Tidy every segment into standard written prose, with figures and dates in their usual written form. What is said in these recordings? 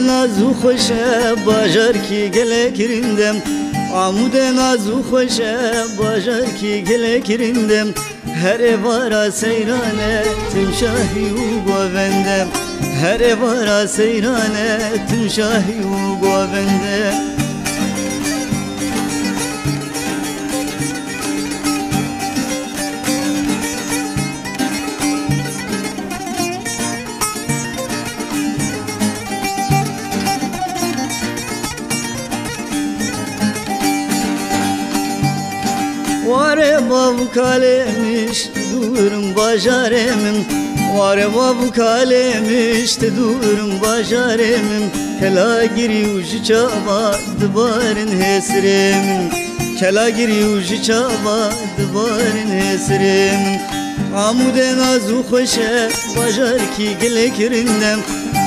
nazu xoşe bajar ki gelek rindem Amude nazu xoşe bajar ki gelek rindem Her evara seyrane tüm şahi u govendem Her evara seyrane tüm şahi u govendem Vare babu kalemiş durum bajaremim Vare babu kalemiş durum bajaremim Kela giri ucu çaba dıbarın hesremim Kela giri ucu çaba dıbarın hesremim Amude nazu xoşe bajar ki gelek rindem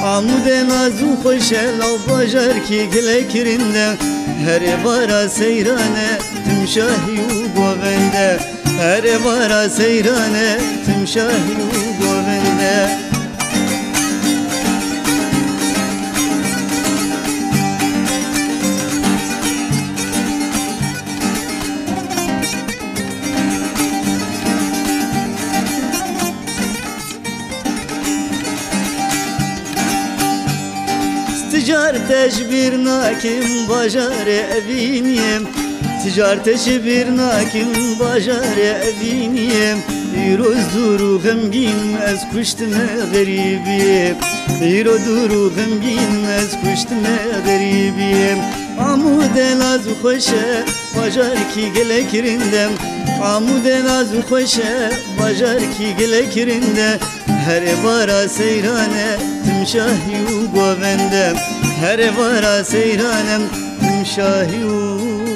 Amude nazu xoşe lav bajar ki gelek rindem Her evara seyrane tüm şahi u govende Her evara seyrane tüm şahi u govende Ticarteş bir nakim bajare eviniyem Ticarteş bir nakim bajare eviniyem İro duru gemgin ez kuştme garibiyem İro duru gemgin ez kuştme garibiyem Amude nazu xoşe bajar ki gelek rindem Amude nazu xoşe bajar ki gelek rindem Her evara seyrane tüm şahi u govendem Her evara seyranem tüm şahi u